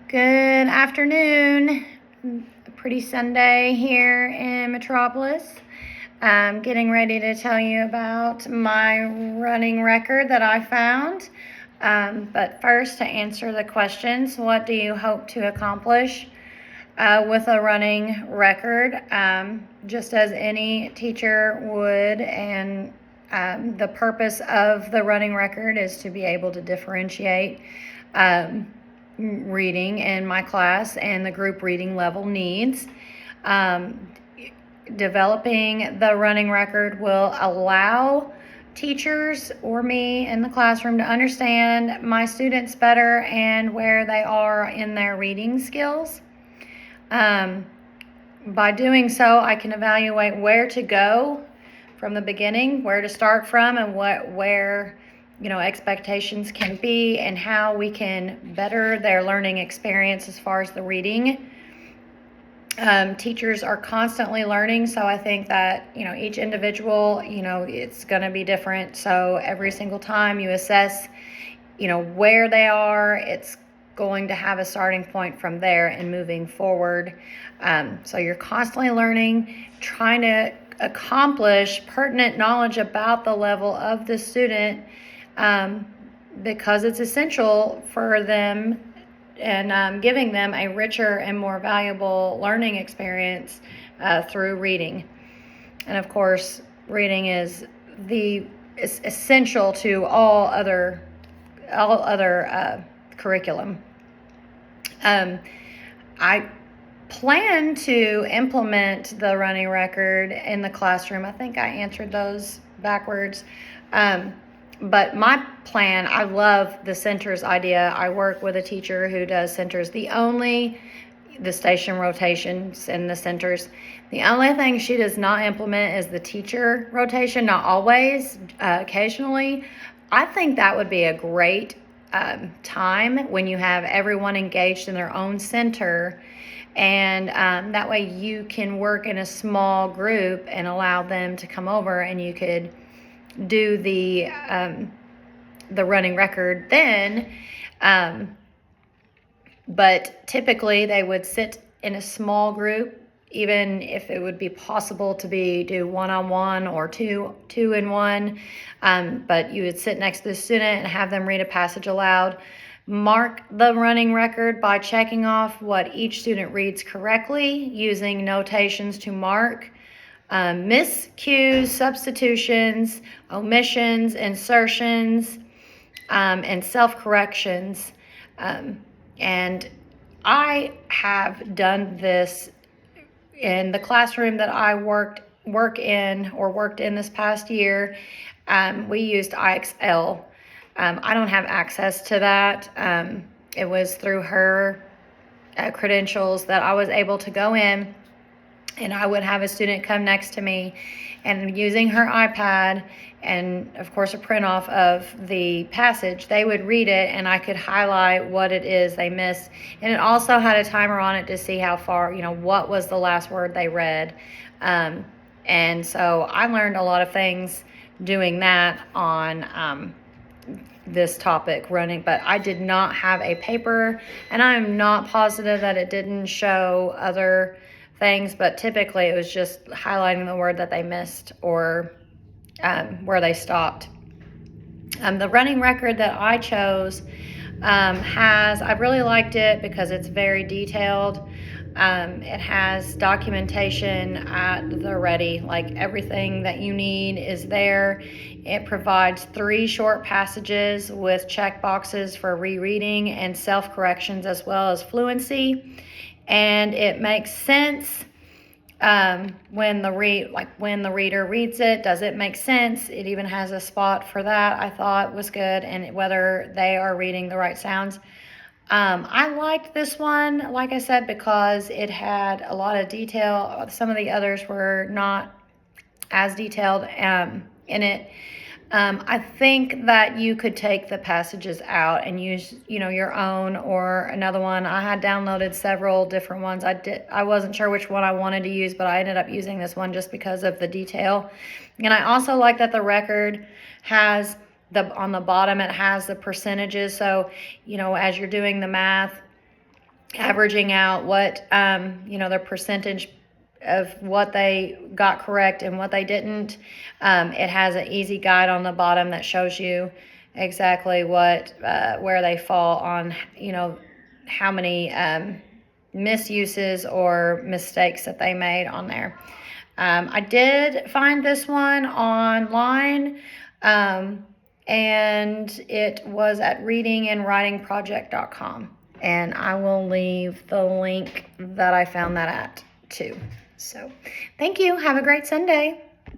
Good afternoon. A pretty Sunday here in Metropolis. I'm getting ready to tell you about my running record that I found. But first, to answer the questions, what do you hope to accomplish with a running record? Just as any teacher would, and the purpose of the running record is to be able to differentiate reading in my class and the group reading level needs. Developing the running record will allow teachers or me in the classroom to understand my students better and where they are in their reading skills. By doing so, I can evaluate where to go from the beginning, where to start from, and where expectations can be, and how we can better their learning experience as far as the reading. Teachers are constantly learning, so I think that each individual, it's going to be different. So every single time you assess where they are, it's going to have a starting point from there and moving forward. So you're constantly learning, trying to accomplish pertinent knowledge about the level of the student, because it's essential for them, and giving them a richer and more valuable learning experience through reading. And of course, reading is essential to all other curriculum. I plan to implement the running record in the classroom. I think I answered those backwards. But my plan, I love the centers idea. I work with a teacher who does centers. The station rotations and the centers. The only thing she does not implement is the teacher rotation, not always, occasionally. I think that would be a great time when you have everyone engaged in their own center, and that way you can work in a small group and allow them to come over, and you could do the running record then. But typically they would sit in a small group, even if it would be possible to do one-on-one or two-in-one. But you would sit next to the student and have them read a passage aloud. Mark the running record by checking off what each student reads correctly, using notations to mark miscues, substitutions, omissions, insertions, and self-corrections. And I have done this in the classroom that I worked in this past year. We used IXL. I don't have access to that. It was through her credentials that I was able to go in, and I would have a student come next to me, and using her iPad and of course a print off of the passage, they would read it and I could highlight what it is they missed. And it also had a timer on it to see how far, what was the last word they read. And so I learned a lot of things doing that on this topic, running, but I did not have a paper, and I'm not positive that it didn't show other things, but typically it was just highlighting the word that they missed or where they stopped. The running record that I chose I really liked it because it's very detailed. It has documentation at the ready, like everything that you need is there. It provides 3 short passages with check boxes for rereading and self-corrections, as well as fluency. And it makes sense when the reader reads it. Does it make sense? It even has a spot for that. I thought was good, and whether they are reading the right sounds. I liked this one, like I said, because it had a lot of detail. Some of the others were not as detailed in it. I think that you could take the passages out and use, your own or another one. I had downloaded several different ones. I wasn't sure which one I wanted to use, but I ended up using this one just because of the detail. And I also like that the record has on the bottom, it has the percentages. So, as you're doing the math, averaging out what, their percentage of what they got correct and what they didn't. It has an easy guide on the bottom that shows you exactly where they fall on, how many misuses or mistakes that they made on there. I did find this one online, and it was at readingandwritingproject.com. And I will leave the link that I found that at too. So thank you. Have a great Sunday.